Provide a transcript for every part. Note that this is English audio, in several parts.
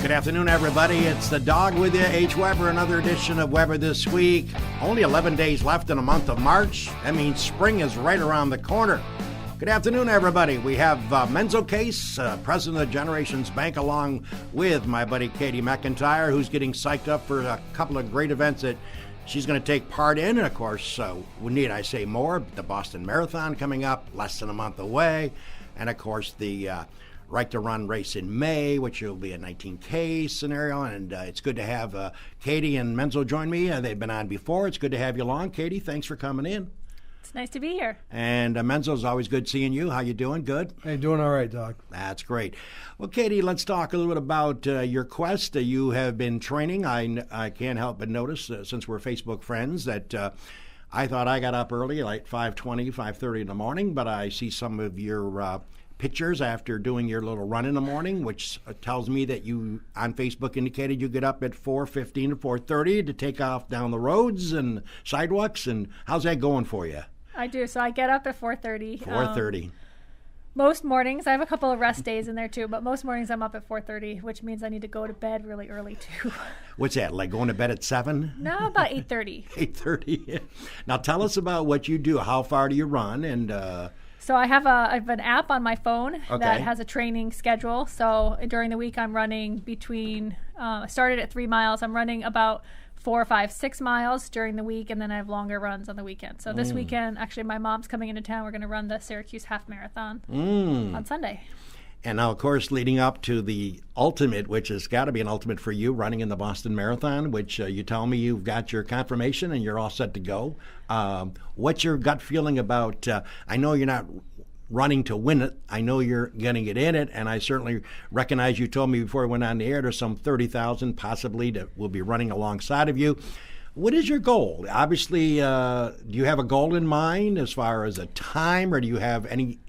Good afternoon, everybody. It's the dog with you, H. Weber, another edition of Weber This Week. Only 11 days left in the month of March. That means spring is right around the corner. Good afternoon, everybody. We have Menzo Case, president of Generations Bank, along with my buddy Katie MacIntyre, who's getting psyched up for a couple of great events that she's going to take part in. And, of course, need I say more? The Boston Marathon coming up, less than a month away. And, of course, the Right to Run race in May, which will be a 19K scenario. And it's good to have Katie and Menzo join me. They've been on before. It's good to have you along. Katie, thanks for coming in. It's nice to be here. And Menzo's always good seeing you. How you doing? Good? Hey, doing all right, Doc. That's great. Well, Katie, let's talk a little bit about your quest. You have been training. I can't help but notice, since we're Facebook friends, that I thought I got up early, like 5:20, 5:30 in the morning, but I see some of your pictures after doing your little run in the morning, which tells me that you, on Facebook, indicated you get up at 4:15 to 4:30 to take off down the roads and sidewalks. And how's that going for you? I do. So I get up at 4:30. 4:30. Most mornings, I have a couple of rest days in there too, but most mornings I'm up at 4:30, which means I need to go to bed really early too. What's that, like going to bed at 7? No, about 8:30. 8:30. Now tell us about what you do. How far do you run? And so I have an app on my phone that has a training schedule. So during the week I'm running between, I started at 3 miles. I'm running about 4, 5, 6 miles during the week, and then I have longer runs on the weekend. So this weekend, actually, my mom's coming into town. We're going to run the Syracuse Half Marathon on Sunday. And now, of course, leading up to the ultimate, which has got to be an ultimate for you, running in the Boston Marathon, which you tell me you've got your confirmation and you're all set to go. What's your gut feeling about, I know you're not running to win it. I know you're going to get in it, and I certainly recognize you told me before we went on the air there's some 30,000 possibly that will be running alongside of you. What is your goal? Obviously, do you have a goal in mind as far as a time, or do you have any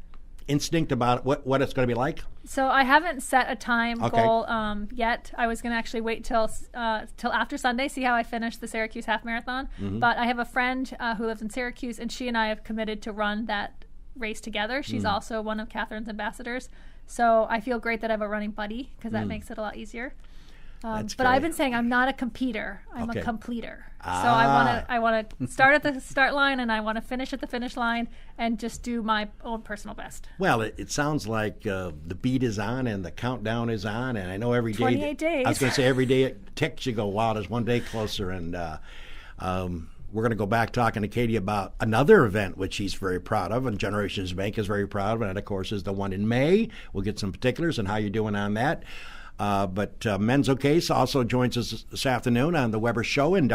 instinct about what it's going to be like? So I haven't set a time goal yet. I was going to actually wait till after Sunday, see how I finish the Syracuse Half Marathon. But I have a friend who lives in Syracuse, and she and I have committed to run that race together. She's also one of Catherine's ambassadors. So I feel great that I have a running buddy, because that makes it a lot easier. But I've been saying I'm not a completer. I'm a completer. So I want to start at the start line, and I want to finish at the finish line, and just do my own personal best. Well, it sounds like the beat is on and the countdown is on, and I know every day. 28 days. I was going to say every day it ticks, you go, wow, there's one day closer. And we're going to go back talking to Katie about another event which she's very proud of, and Generations Bank is very proud of, and that, of course, is the one in May. We'll get some particulars and how you're doing on that. But Menzo Case also joins us this afternoon on the Weber Show. And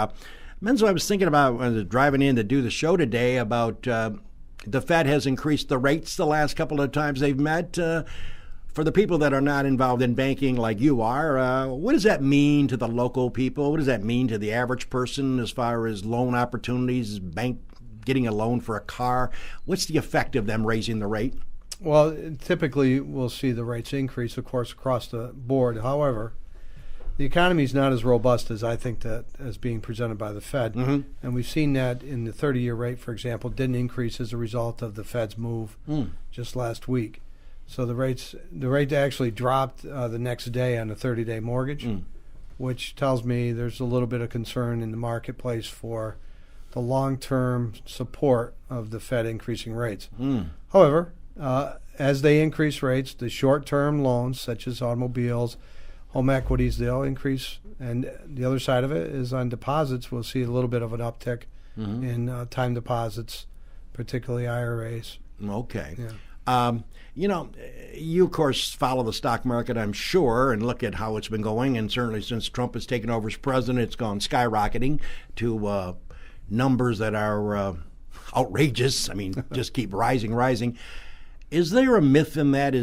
Menzo, I was thinking about when I was driving in to do the show today about the Fed has increased the rates the last couple of times they've met. For the people that are not involved in banking like you are, what does that mean to the local people? What does that mean to the average person as far as loan opportunities, bank getting a loan for a car? What's the effect of them raising the rate? Well, typically we'll see the rates increase, of course, across the board. However, the economy is not as robust as I think that is being presented by the Fed. And we've seen that in the 30-year rate, for example, didn't increase as a result of the Fed's move just last week. So the rate actually dropped the next day on a 30-day mortgage, which tells me there's a little bit of concern in the marketplace for the long-term support of the Fed increasing rates. However, as they increase rates, the short-term loans, such as automobiles, home equities, they'll increase. And the other side of it is on deposits, we'll see a little bit of an uptick in time deposits, particularly IRAs. Okay. Yeah. You, of course, follow the stock market, I'm sure, and look at how it's been going. And certainly since Trump has taken over as president, it's gone skyrocketing to numbers that are outrageous. I mean, just keep rising. Is there a myth in that?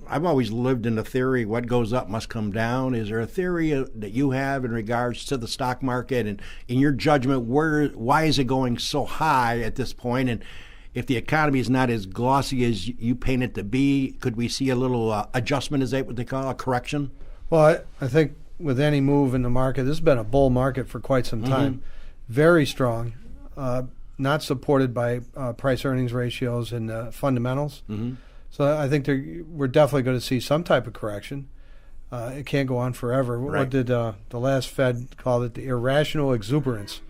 I've always lived in the theory, what goes up must come down. Is there a theory that you have in regards to the stock market? And in your judgment, why is it going so high at this point? And if the economy is not as glossy as you paint it to be, could we see a little adjustment? Is that what they call a correction? Well, I think with any move in the market, this has been a bull market for quite some time. Very strong. Not supported by price-earnings ratios and fundamentals. So I think we're definitely going to see some type of correction. it can't go on forever. Right. What did the last Fed call it? The irrational exuberance.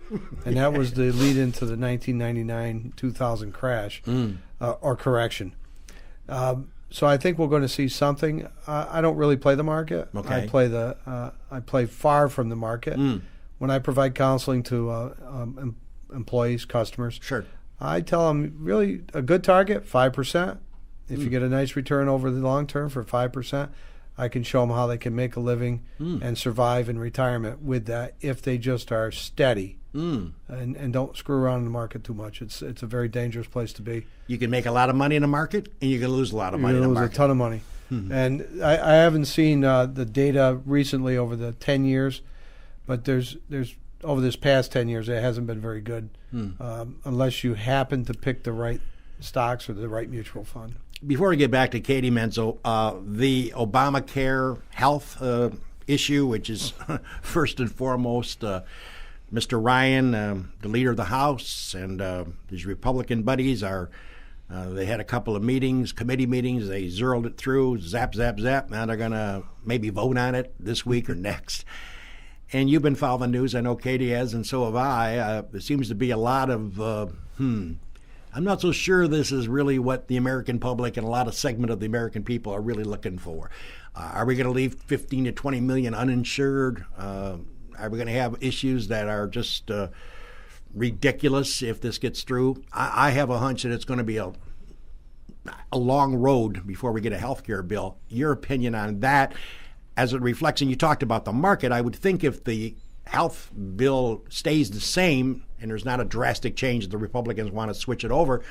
And that was the lead into the 1999-2000 crash or correction. So I think we're going to see something. I don't really play the market. Okay. I play far from the market. When I provide counseling to employees, customers, Sure. I tell them really a good target, 5%. If you get a nice return over the long term for 5%, I can show them how they can make a living and survive in retirement with that if they just are steady and don't screw around in the market too much. It's a very dangerous place to be. You can make a lot of money in the market, and you can lose a lot of money in the lose market. a ton of money. And I haven't seen the data recently over the 10 years, but there's over this past 10 years, it hasn't been very good unless you happen to pick the right stocks or the right mutual fund. Before we get back to Katie Menzo, the Obamacare health issue, which is first and foremost, Mr. Ryan, the leader of the House, and his Republican buddies they had a couple of meetings, committee meetings. They zeroed it through, zap, zap, zap. Now they're going to maybe vote on it this week or next. And you've been following the news. I know Katie has, and so have I. There seems to be a lot of, I'm not so sure this is really what the American public and a lot of segment of the American people are really looking for. Are we going to leave 15 to 20 million uninsured? Are we going to have issues that are just ridiculous if this gets through? I have a hunch that it's going to be a long road before we get a health care bill. Your opinion on that as it reflects, and you talked about the market, I would think if the health bill stays the same and there's not a drastic change, the Republicans want to switch it over,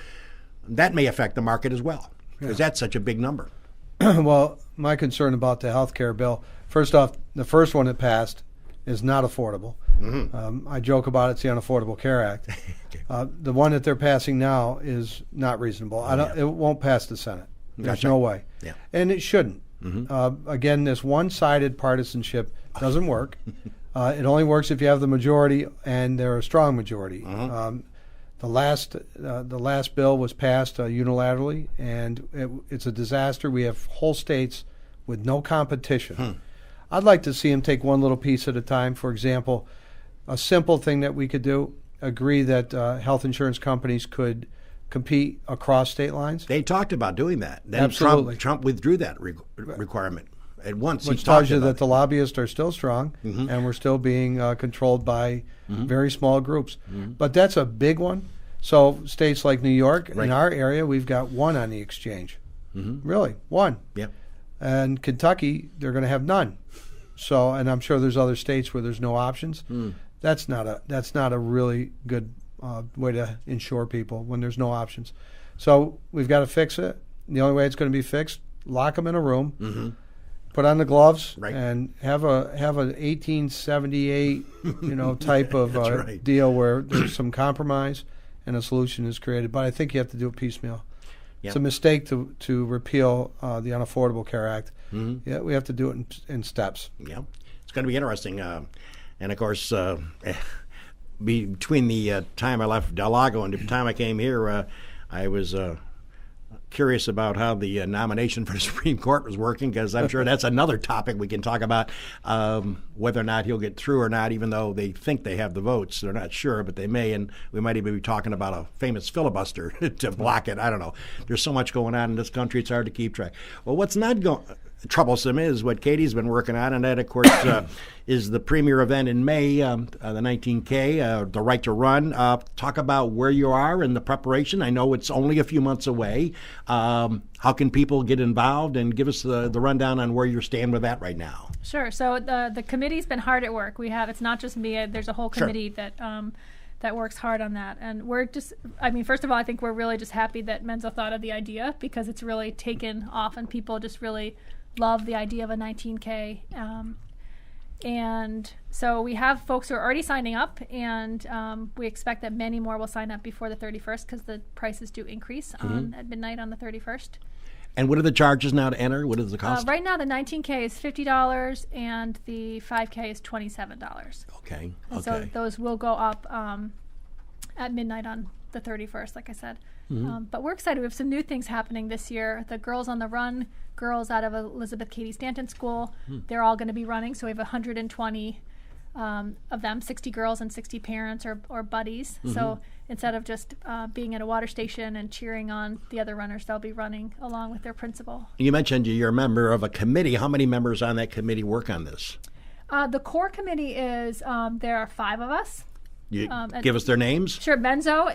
that may affect the market as well, because that's such a big number. Well, my concern about the health care bill, first off, the first one that passed is not affordable. I joke about it's the Unaffordable Care Act. The one that they're passing now is not reasonable. It won't pass the Senate. There's no way. Yeah. And it shouldn't. Again, this one-sided partisanship doesn't work. It only works if you have the majority, and they're a strong majority. The last bill was passed unilaterally, and it's a disaster. We have whole states with no competition. I'd like to see them take one little piece at a time. For example, a simple thing that we could do, agree that health insurance companies could compete across state lines. They talked about doing that. Then Absolutely. Trump withdrew that requirement at once. Which tells you that the lobbyists are still strong, and we're still being controlled by very small groups. But that's a big one. So states like New York, in our area, we've got one on the exchange. Really, one. Yeah. And Kentucky, they're going to have none. So, and I'm sure there's other states where there's no options. That's not a really good way to insure people when there's no options. So we've got to fix it. The only way it's going to be fixed, lock them in a room, put on the gloves, and have an 1878 type of deal where there's some compromise and a solution is created. But I think you have to do it piecemeal. It's a mistake to repeal the Unaffordable Care Act. Yeah, we have to do it in steps. Yeah, it's going to be interesting. And of course, between the time I left Del Lago and the time I came here, I was curious about how the nomination for the Supreme Court was working, because I'm sure that's another topic we can talk about, whether or not he'll get through or not, even though they think they have the votes. They're not sure, but they may, and we might even be talking about a famous filibuster to block it. I don't know. There's so much going on in this country, it's hard to keep track. Well, what's not troublesome is what Katie's been working on, and that, of course, is the premier event in May, the 19K, the Right to Run. Talk about where you are in the preparation. I know it's only a few months away. How can people get involved, and give us the rundown on where you're standing with that right now? Sure. So the committee's been hard at work. It's not just me. There's a whole committee that works hard on that. And we're just, first of all, I think we're really just happy that Menzo thought of the idea, because it's really taken off and people just really love the idea of a 19K. And so we have folks who are already signing up, and we expect that many more will sign up before the 31st, because the prices do increase at midnight on the 31st. And what are the charges now to enter? What is the cost? Right now, the 19K is $50, and the 5K is $27. Okay. And so those will go up at midnight on the 31st, like I said. But we're excited. We have some new things happening this year. The Girls on the Run, girls out of Elizabeth Cady Stanton School, they're all going to be running. So we have 120 of them, 60 girls and 60 parents or buddies. So instead of just being at a water station and cheering on the other runners, they'll be running along with their principal. You mentioned you're a member of a committee. How many members on that committee work on this? The core committee is, there are 5 of us. You give us their names? Sure. Menzo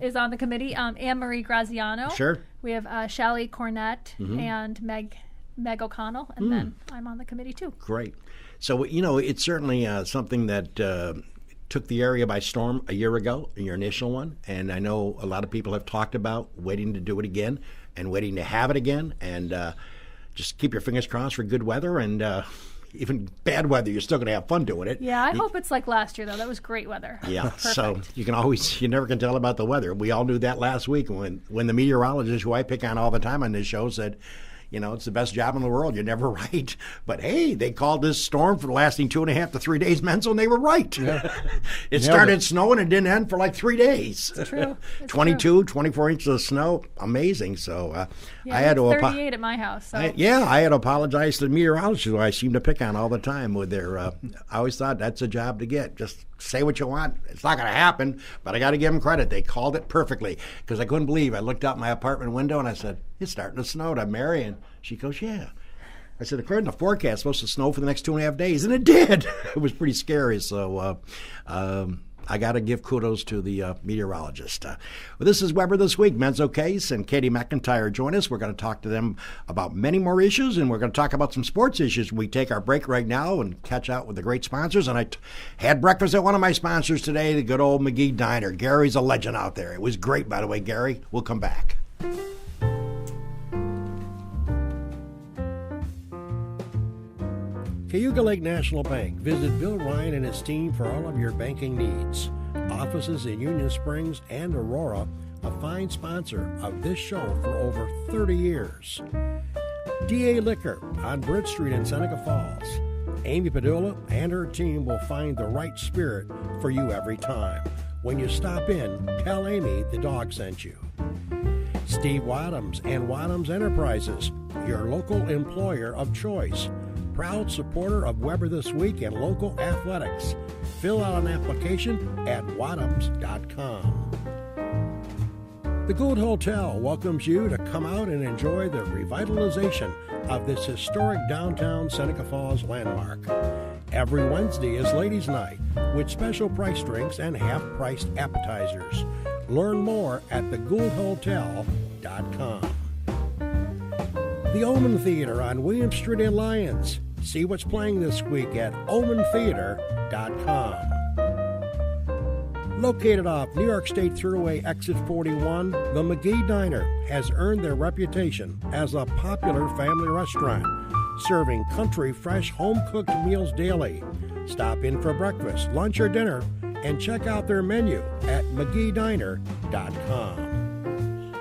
is on the committee. Anne-Marie Graziano. Sure. We have Shelley Cornett and Meg O'Connell, and then I'm on the committee too. Great. So, it's certainly something that took the area by storm a year ago, your initial one, and I know a lot of people have talked about waiting to do it again and waiting to have it again, and just keep your fingers crossed for good weather, and even bad weather, you're still going to have fun doing it. Yeah, I hope it's like last year, though. That was great weather. Yeah, Perfect. So you never can tell about the weather. We all knew that last week when the meteorologist, who I pick on all the time on this show, said, it's the best job in the world. You're never right. But, hey, they called this storm for lasting 2.5 to 3 days, Menzo, and they were right. Yeah. It started snowing and didn't end for like 3 days. It's true. 24 inches of snow. Amazing. So I had to 38 at my house. So. I had to apologize to the meteorologist, who I seem to pick on all the time with their I always thought that's a job to get. Just say what you want. It's not going to happen, but I got to give them credit. They called it perfectly, because I couldn't believe. I looked out my apartment window and I said, it's starting to snow to Mary, and she goes, yeah. I said, according to the forecast, it's supposed to snow for the next 2.5 days, and it did. It was pretty scary. So I got to give kudos to the meteorologist. This is Weber This Week. Menzo Case and Katie MacIntyre join us. We're going to talk to them about many more issues, and we're going to talk about some sports issues. We take our break right now and catch out with the great sponsors. And I had breakfast at one of my sponsors today, the good old McGee Diner. Gary's a legend out there. It was great, by the way, Gary. We'll come back. Cayuga Lake National Bank. Visit Bill Ryan and his team for all of your banking needs. Offices in Union Springs and Aurora, a fine sponsor of this show for over 30 years. DA Liquor on Bridge Street in Seneca Falls. Amy Padula and her team will find the right spirit for you every time. When you stop in, tell Amy the dog sent you. Steve Wadhams and Wadhams Enterprises, your local employer of choice. Proud supporter of Weber This Week and local athletics. Fill out an application at wadhams.com. The Gould Hotel welcomes you to come out and enjoy the revitalization of this historic downtown Seneca Falls landmark. Every Wednesday is Ladies' Night with special price drinks and half-priced appetizers. Learn more at thegouldhotel.com. The Omen Theater on William Street in Lyons. See what's playing this week at omentheater.com. Located off New York State Thruway Exit 41, the McGee Diner has earned their reputation as a popular family restaurant, serving country, fresh, home-cooked meals daily. Stop in for breakfast, lunch, or dinner, and check out their menu at mcgeediner.com.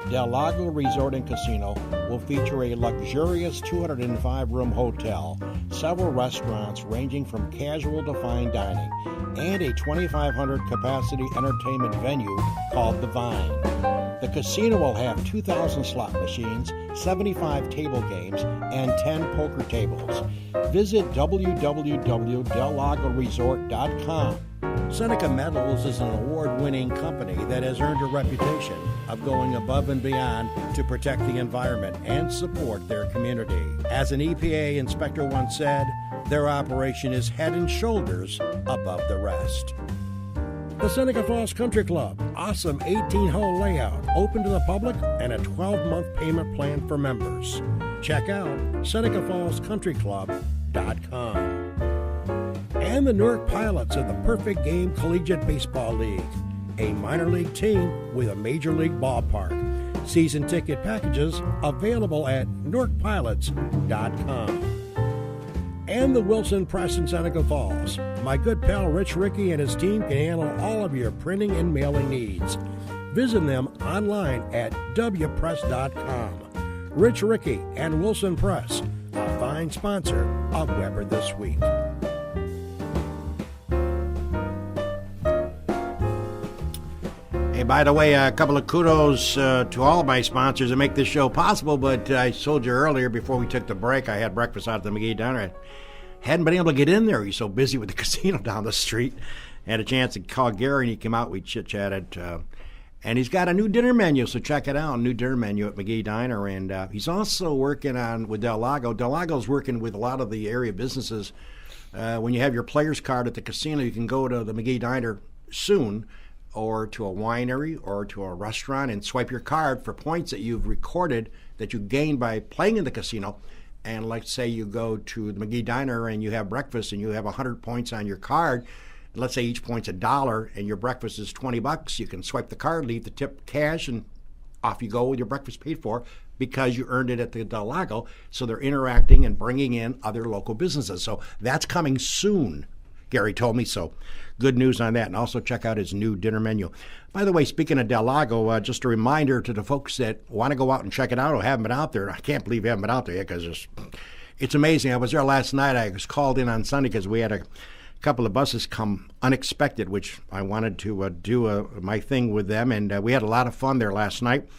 Del Lago Resort and Casino will feature a luxurious 205-room hotel, several restaurants ranging from casual to fine dining, and a 2,500-capacity entertainment venue called The Vine. The casino will have 2,000 slot machines, 75 table games, and 10 poker tables. Visit www.dellagoresort.com. Seneca Metals is an award-winning company that has earned a reputation of going above and beyond to protect the environment and support their community. As an EPA inspector once said, their operation is head and shoulders above the rest. The Seneca Falls Country Club, awesome 18-hole layout, open to the public, and a 12-month payment plan for members. Check out SenecaFallsCountryClub.com. And the Newark Pilots of the Perfect Game Collegiate Baseball League, a minor league team with a major league ballpark. Season ticket packages available at NewarkPilots.com. And the Wilson Press in Seneca Falls. My good pal Rich Rickey and his team can handle all of your printing and mailing needs. Visit them online at wpress.com. Rich Rickey and Wilson Press, a fine sponsor of Weber This Week. Hey, by the way, a couple of kudos to all of my sponsors that make this show possible, but I told you earlier before we took the break, I had breakfast out at the McGee Diner. I hadn't been able to get in there. He's so busy with the casino down the street. Had a chance to call Gary, and he came out. We chit-chatted. And he's got a new dinner menu, so check it out, new dinner menu at McGee Diner. And he's also working on with Del Lago. Del Lago's working with a lot of the area businesses. When you have your player's card at the casino, you can go to the McGee Diner soon, or to a winery or to a restaurant and swipe your card for points that you've recorded that you gained by playing in the casino. And let's say you go to the McGee Diner and you have breakfast and you have 100 points on your card. And let's say each point's $1 and your breakfast is $20. You can swipe the card, leave the tip cash, and off you go with your breakfast paid for because you earned it at the Del Lago. So they're interacting and bringing in other local businesses. So that's coming soon. Gary told me so. Good news on that. And also check out his new dinner menu. By the way, speaking of Del Lago, just a reminder to the folks that want to go out and check it out or haven't been out there. I can't believe you haven't been out there yet because it's amazing. I was there last night. I was called in on Sunday because we had a couple of buses come unexpected, which I wanted to do my thing with them. And we had a lot of fun there last night.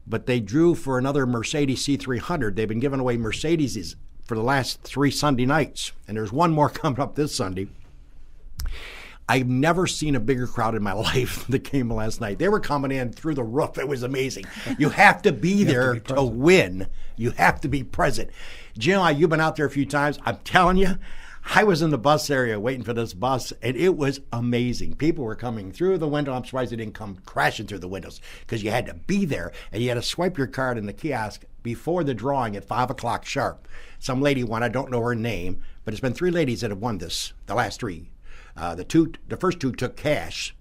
But they drew for another Mercedes C300. They've been giving away Mercedeses for the last 3 Sunday nights. And there's one more coming up this Sunday. I've never seen a bigger crowd in my life that came last night. They were coming in through the roof. It was amazing. You have to be there to win. You have to be present. Jim, you've been out there a few times. I'm telling you, I was in the bus area waiting for this bus, and it was amazing. People were coming through the window. I'm surprised they didn't come crashing through the windows because you had to be there, and you had to swipe your card in the kiosk before the drawing at 5 o'clock sharp. Some lady won. I don't know her name, but it's been 3 ladies that have won this, the last 3. The first 2 took cash.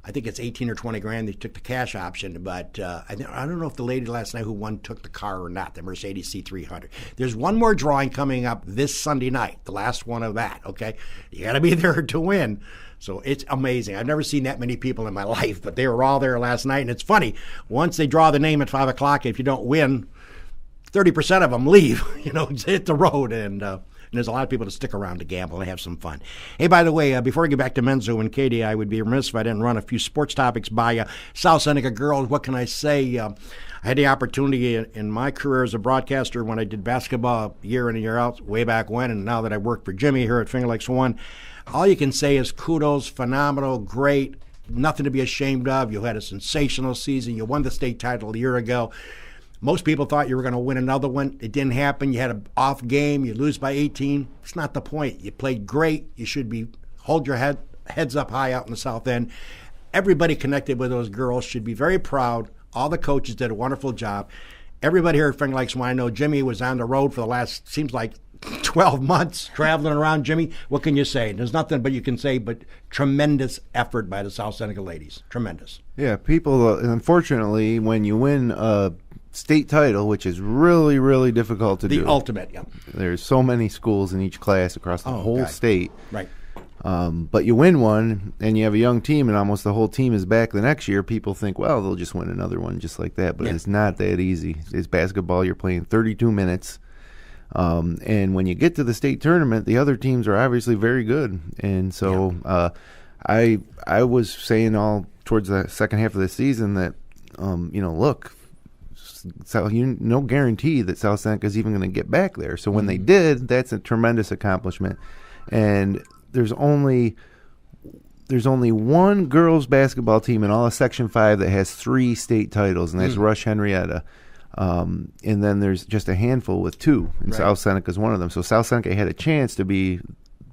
I think it's 18 or 20 grand. They took the cash option, but I don't know if the lady last night who won took the car or not, the Mercedes C300. There's one more drawing coming up this Sunday night, the last one of that, okay? You got to be there to win. So it's amazing. I've never seen that many people in my life, but they were all there last night. And it's funny, once they draw the name at 5 o'clock, if you don't win, 30% of them leave, hit the road. And there's a lot of people that stick around to gamble and have some fun. Hey, by the way, before we get back to Menzo and Katie, I would be remiss if I didn't run a few sports topics by you. South Seneca girls, what can I say? I had the opportunity in my career as a broadcaster when I did basketball year in and year out, way back when, and now that I work for Jimmy here at Finger Lakes One, all you can say is kudos, phenomenal, great, nothing to be ashamed of. You had a sensational season. You won the state title a year ago. Most people thought you were going to win another one. It didn't happen. You had an off game. You lose by 18. It's not the point. You played great. You should hold your heads up high out in the South End. Everybody connected with those girls should be very proud. All the coaches did a wonderful job. Everybody here at Finger Lakes, I know Jimmy was on the road for the last, seems like 12 months traveling around. Jimmy, what can you say? There's nothing but you can say but tremendous effort by the South Seneca ladies. Tremendous. Yeah, people, unfortunately, when you win a state title, which is really, really difficult to do. The ultimate, yeah. There's so many schools in each class across the whole state. Right. But you win one, and you have a young team, and almost the whole team is back the next year. People think, well, they'll just win another one just like that. But it's not that easy. It's basketball. You're playing 32 minutes. And when you get to the state tournament, the other teams are obviously very good. And so I was saying all towards the second half of the season that, look, so no guarantee that South Seneca is even going to get back there. So when they did, that's a tremendous accomplishment. And there's only one girls basketball team in all of Section 5 that has 3 state titles, and that's Rush Henrietta. And then there's just a handful with 2, and South Seneca is one of them. So South Seneca had a chance to be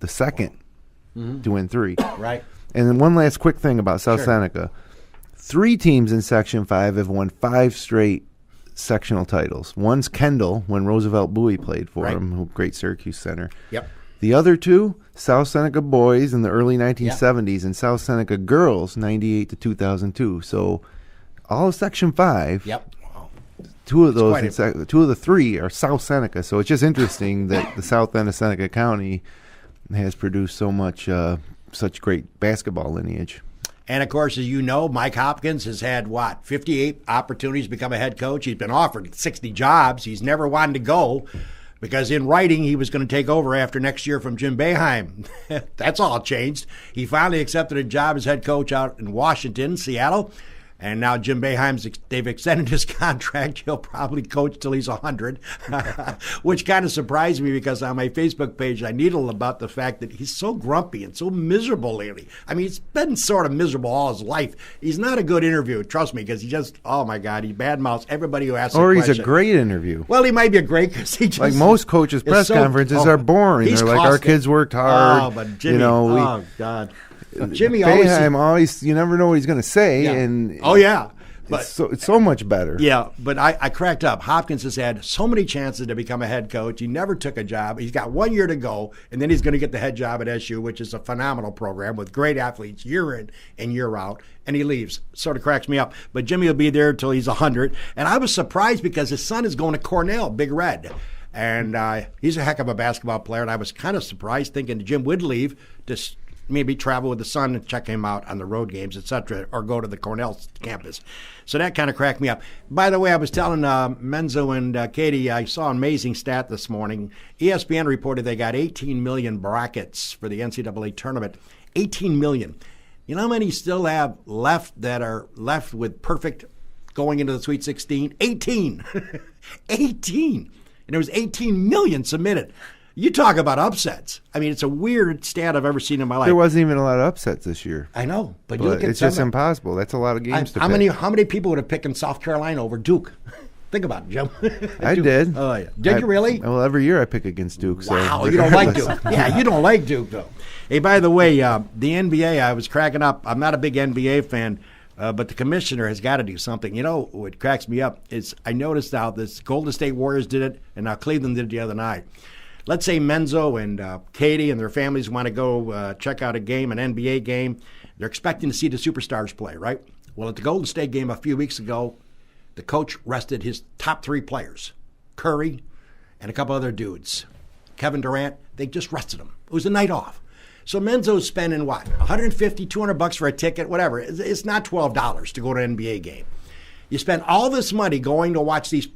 the second to win 3. Right. And then one last quick thing about South Seneca. 3 teams in Section 5 have won 5 straight sectional titles. One's Kendall, when Roosevelt Bowie played for him, great Syracuse center. Yep. The other 2, South Seneca boys in the early 1970s and South Seneca girls, 98 to 2002. So all of Section 5, two of the 3 are South Seneca. So it's just interesting that the south end of Seneca County has produced so much, such great basketball lineage. And, of course, as you know, Mike Hopkins has had, 58 opportunities to become a head coach. He's been offered 60 jobs. He's never wanted to go because in writing he was going to take over after next year from Jim Boeheim. That's all changed. He finally accepted a job as head coach out in Washington, Seattle. And now Jim Boeheim's, they've extended his contract. He'll probably coach till he's 100, which kind of surprised me because on my Facebook page, I needle about the fact that he's so grumpy and so miserable lately. I mean, he's been sort of miserable all his life. He's not a good interview, trust me, because he just, oh my God, he badmouths everybody who asks Or a he's question. a great interview. Well, he might be a great because he just. Like most coaches' press conferences are boring. They're like, our kids worked hard. Oh, but Jimmy, oh, God. Jimmy always you never know what he's going to say. Yeah. And oh, yeah. But it's so much better. Yeah, but I cracked up. Hopkins has had so many chances to become a head coach. He never took a job. He's got 1 year to go, and then he's going to get the head job at SU, which is a phenomenal program with great athletes year in and year out, and he leaves. Sort of cracks me up. But Jimmy will be there until he's 100. And I was surprised because his son is going to Cornell, Big Red. And he's a heck of a basketball player, and I was kind of surprised thinking Jim would leave to maybe travel with the son and check him out on the road games, etc., or go to the Cornell campus. So that kind of cracked me up. By the way, I was telling Menzo and Katie, I saw an amazing stat this morning. ESPN reported they got 18 million brackets for the NCAA tournament. 18 million. You know how many still have left that are left with perfect going into the Sweet 16? 18. 18. And there was 18 million submitted. You talk about upsets. I mean, it's a weird stat I've ever seen in my life. There wasn't even a lot of upsets this year. I know, but you look at it's just impossible. That's a lot of games to how pick. How many people would have picked in South Carolina over Duke? Think about it, Jim. I did. Oh, yeah. Did you really? Well, every year I pick against Duke. Wow, so you don't like Duke. Yeah, you don't like Duke, though. Hey, by the way, the NBA, I was cracking up. I'm not a big NBA fan, but the commissioner has got to do something. You know, what cracks me up is I noticed how this Golden State Warriors did it, and now Cleveland did it the other night. Let's say Menzo and Katie and their families want to go check out a game, an NBA game. They're expecting to see the superstars play, right? Well, at the Golden State game a few weeks ago, the coach rested his top 3 players, Curry and a couple other dudes. Kevin Durant, they just rested them. It was a night off. So Menzo's spending, what, $150, $200 for a ticket, whatever. It's not $12 to go to an NBA game. You spend all this money going to watch these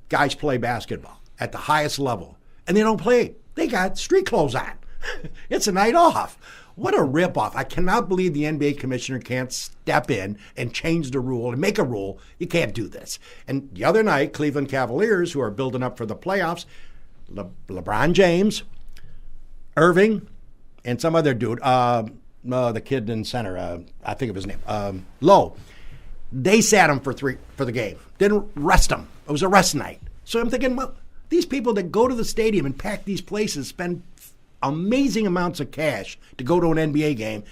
guys play basketball at the highest level. And they don't play. They got street clothes on. It's a night off. What a ripoff. I cannot believe the NBA commissioner can't step in and change the rule and make a rule. You can't do this. And the other night, Cleveland Cavaliers, who are building up for the playoffs, LeBron James, Irving, and some other dude, the kid in center, I think of his name, Lowe, they sat him for the game. Didn't rest him. It was a rest night. So I'm thinking, well, these people that go to the stadium and pack these places spend amazing amounts of cash to go to an NBA game,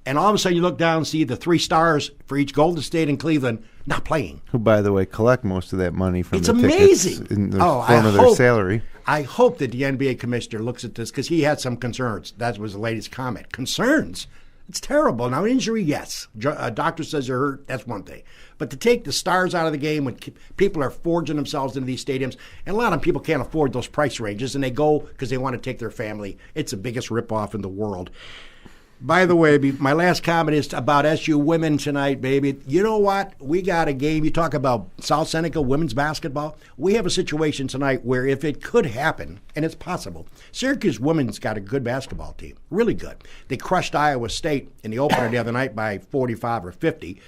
and all of a sudden you look down and see the 3 stars for each Golden State and Cleveland not playing. Who, by the way, collect most of that money from it's the amazing. Tickets in the form of their salary. I hope that the NBA commissioner looks at this because he had some concerns. That was the latest comment. Concerns? It's terrible. Now, injury, yes. A doctor says you're hurt, that's one thing. But to take the stars out of the game when people are forging themselves into these stadiums, and a lot of people can't afford those price ranges, and they go because they want to take their family. It's the biggest ripoff in the world. By the way, my last comment is about SU women tonight, baby. You know what? We got a game. You talk about South Seneca women's basketball. We have a situation tonight where if it could happen, and it's possible, Syracuse women's got a good basketball team, really good. They crushed Iowa State in the opener the other night by 45 or 50.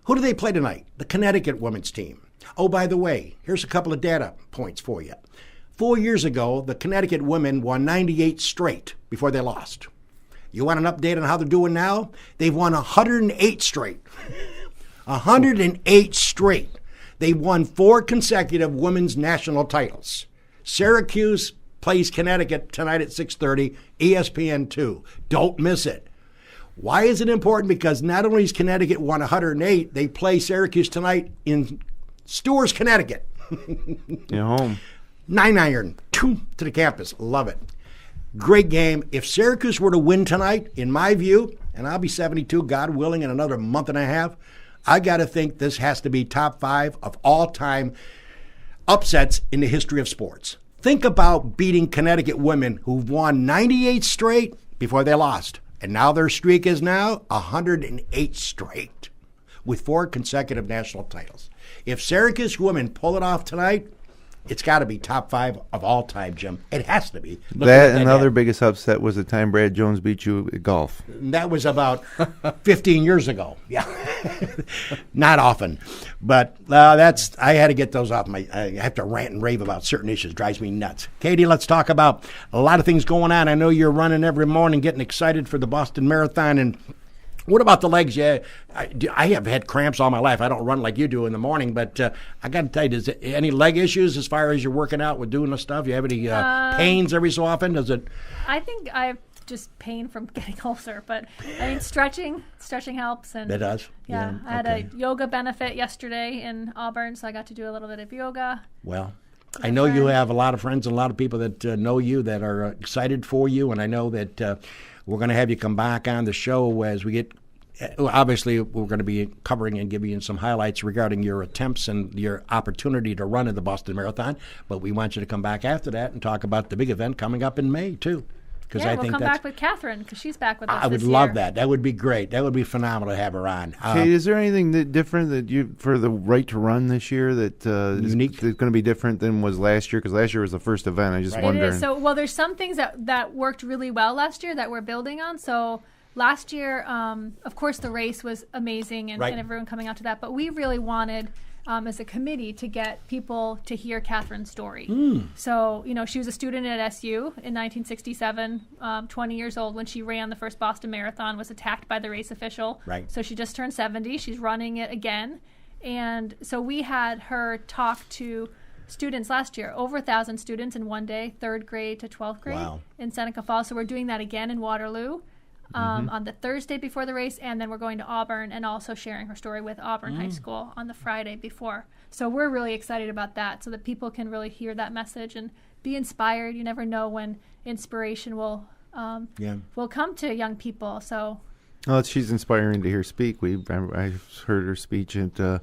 Who do they play tonight? The Connecticut women's team. Oh, by the way, here's a couple of data points for you. 4 years ago, the Connecticut women won 98 straight before they lost. You want an update on how they're doing now? They've won 108 straight. 108 straight. They won 4 consecutive women's national titles. Syracuse plays Connecticut tonight at 6:30, ESPN2. Don't miss it. Why is it important? Because not only has Connecticut won 108, they play Syracuse tonight in Stewart, Connecticut. Home. 9-iron, to the campus. Love it. Great game. If Syracuse were to win tonight, in my view, and I'll be 72, God willing, in another month and a half, I got to think this has to be top 5 of all-time upsets in the history of sports. Think about beating Connecticut women who've won 98 straight before they lost. And now their streak is now 108 straight with 4 consecutive national titles. If Syracuse women pull it off tonight, it's got to be top 5 of all time, Jim. It has to be. That another biggest upset was the time Brad Jones beat you at golf. That was about 15 years ago. Yeah. Not often, but I had to get those off my. I have to rant and rave about certain issues. Drives me nuts. Katie, let's talk about a lot of things going on. I know you're running every morning, getting excited for the Boston Marathon. And what about the legs? Yeah, I have had cramps all my life. I don't run like you do in the morning, but I got to tell you, does it, any leg issues as far as you're working out with doing the stuff? You have any pains every so often? Does it? I think I've just pain from getting older, but I mean stretching helps. And it does. Yeah, I had a yoga benefit yesterday in Auburn, so I got to do a little bit of yoga. Well, I know you have a lot of friends and a lot of people that know you that are excited for you, and I know that we're going to have you come back on the show as we get. Obviously, we're going to be covering and giving you some highlights regarding your attempts and your opportunity to run in the Boston Marathon. But we want you to come back after that and talk about the big event coming up in May too. Yeah, we'll come back with Catherine because she's back with us. I would love that. That would be great. That would be phenomenal to have her on. Kate, is there anything different that you for the right to run this year that unique? Is going to be different than was last year? Because last year was the first event. I just wondering. It is. So, there's some things that worked really well last year that we're building on. So last year, of course, the race was amazing and everyone coming out to that. But we really wanted, as a committee, to get people to hear Catherine's story. So, she was a student at SU in 1967, 20 years old when she ran the first Boston Marathon, was attacked by the race official. Right. So she just turned 70. She's running it again. And so we had her talk to students last year, over 1,000 students in one day, 3rd grade to 12th grade in Seneca Falls. So we're doing that again in Waterloo. On the Thursday before the race, and then we're going to Auburn and also sharing her story with Auburn High School on the Friday before. So we're really excited about that so that people can really hear that message and be inspired. You never know when inspiration will come to young people. So, she's inspiring to hear speak. I heard her speech at the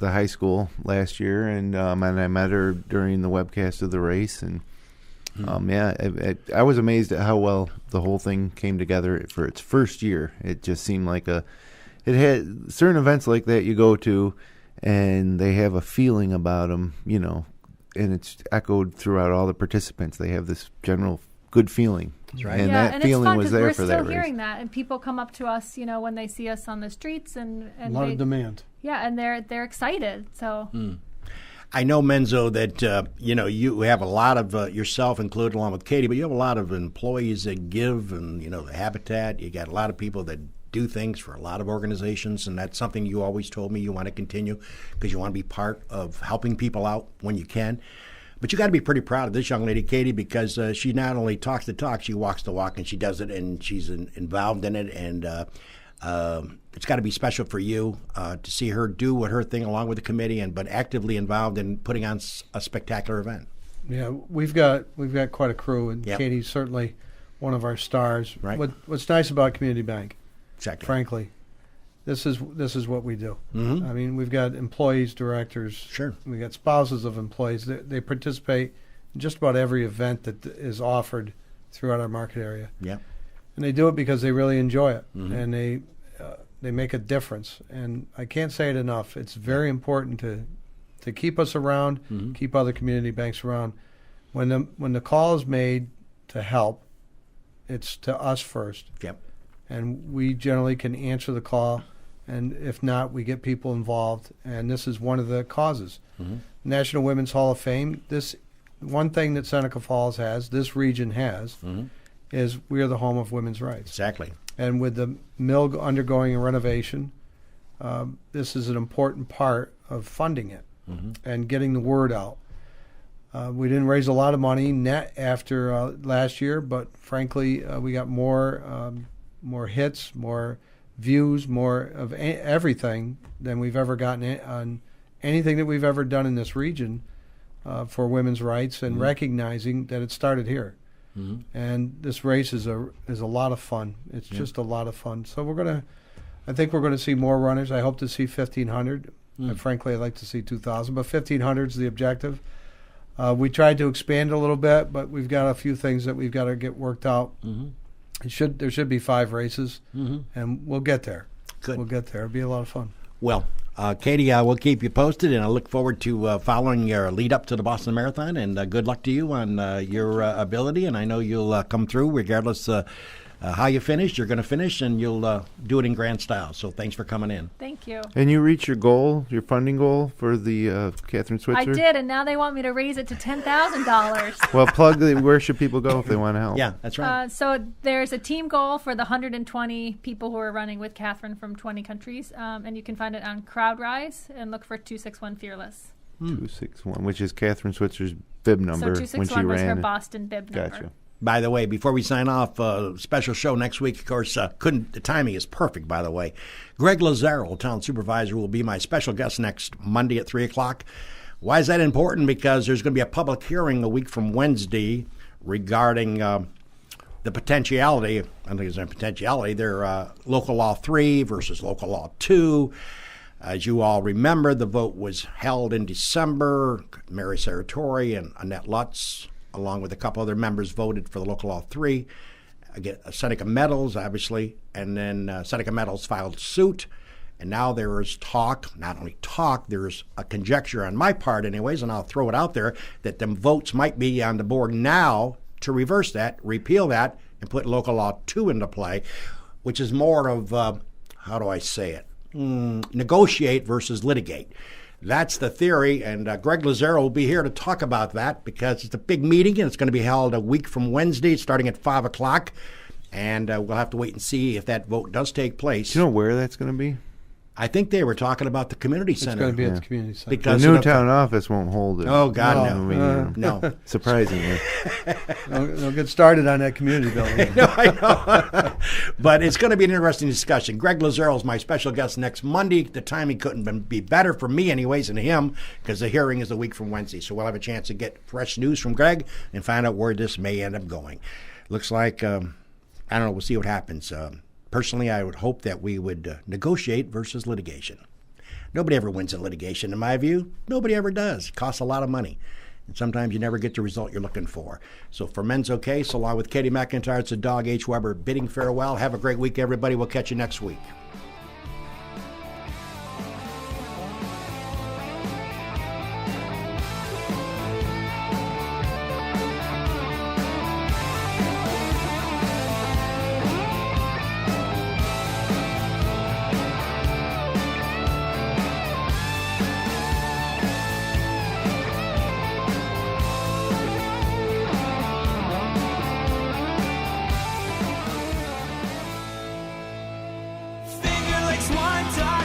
high school last year, and I met her during the webcast of the race, and I was amazed at how well the whole thing came together for its first year. It just seemed like it had certain events like that you go to, and they have a feeling about them, and it's echoed throughout all the participants. They have this general good feeling. That's right. And that feeling was there for that race. We're still hearing that, and people come up to us, when they see us on the streets, and a lot of demand. Yeah, and they're excited. So. I know, Menzo, that you have a lot of yourself included along with Katie, but you have a lot of employees that give, and the Habitat. You got a lot of people that do things for a lot of organizations, and that's something you always told me you want to continue because you want to be part of helping people out when you can. But you got to be pretty proud of this young lady, Katie, because she not only talks the talk, she walks the walk, and she does it, and she's involved in it, and it's got to be special for you to see her do what her thing along with the committee, but actively involved in putting on a spectacular event. Yeah, we've got quite a crew, and Katie's certainly one of our stars. Right. What's nice about Community Bank, exactly, frankly, this is what we do. Mm-hmm. I mean, we've got employees, directors. Sure. We got spouses of employees. They participate in just about every event that is offered throughout our market area. Yeah. And they do it because they really enjoy it, and they make a difference. And I can't say it enough. It's very important to keep us around, keep other community banks around. When the call is made to help, it's to us first. Yep. And we generally can answer the call, and if not, we get people involved. And this is one of the causes. National Women's Hall of Fame. This one thing that Seneca Falls has, this region has, is we are the home of women's rights. Exactly. And with the mill undergoing a renovation, this is an important part of funding it and getting the word out. We didn't raise a lot of money net after last year, but frankly, we got more hits, more views, more of everything than we've ever gotten on anything that we've ever done in this region for women's rights, and recognizing that it started here. And this race is a lot of fun. It's just a lot of fun. So I think we're going to see more runners. I hope to see 1,500. Frankly, I'd like to see 2,000, but 1,500 is the objective. We tried to expand a little bit, but we've got a few things that we've got to get worked out. There should be 5 races, and we'll get there. Good. We'll get there. It'll be a lot of fun. Well, Katie, we'll keep you posted, and I look forward to following your lead up to the Boston Marathon, and good luck to you on your ability, and I know you'll come through regardless how you finished. You're going to finish, and you'll do it in grand style. So thanks for coming in. Thank you. And you reached your goal, your funding goal for the Catherine Switzer? I did, and now they want me to raise it to $10,000. Well, where should people go if they want to help? Yeah, that's right. So there's a team goal for the 120 people who are running with Catherine from 20 countries, and you can find it on CrowdRise and look for 261 Fearless. 261, which is Catherine Switzer's bib number So when she 261 was her ran. Boston bib number. Gotcha. By the way, before we sign off, special show next week. Of course, the timing is perfect, by the way. Greg Lazaro, town supervisor, will be my special guest next Monday at 3 o'clock. Why is that important? Because there's going to be a public hearing a week from Wednesday regarding the potentiality, I don't think there's a potentiality, they're Local Law 3 versus Local Law 2. As you all remember, the vote was held in December. Mary Saratori and Annette Lutz, along with a couple other members, voted for the Local Law 3. Again, Seneca Metals, obviously, and then Seneca Metals filed suit. And now there is talk, not only talk, there's a conjecture on my part anyways, and I'll throw it out there, that them votes might be on the board now to reverse that, repeal that, and put Local Law 2 into play, which is more of, how do I say it? Negotiate versus litigate. That's the theory, and Greg Lazaro will be here to talk about that because it's a big meeting, and it's going to be held a week from Wednesday, starting at 5 o'clock, and we'll have to wait and see if that vote does take place. Do you know where that's going to be? I think they were talking about the community It's center. going to be at the community center. Because The new town office won't hold it. Oh, God, No. no. No. Surprisingly. They'll get started on that community building. No, I know. But it's going to be an interesting discussion. Greg Lazaro is my special guest next Monday. The timing couldn't be better for me anyways than him because the hearing is a week from Wednesday. So we'll have a chance to get fresh news from Greg and find out where this may end up going. Looks like, I don't know, we'll see what happens. Personally, I would hope that we would negotiate versus litigation. Nobody ever wins in litigation, in my view. Nobody ever does. It costs a lot of money. And sometimes you never get the result you're looking for. So for Menzo Case, along with Katie MacIntyre, it's a Dog H. Weber bidding farewell. Have a great week, everybody. We'll catch you next week. Finger Lakes one time.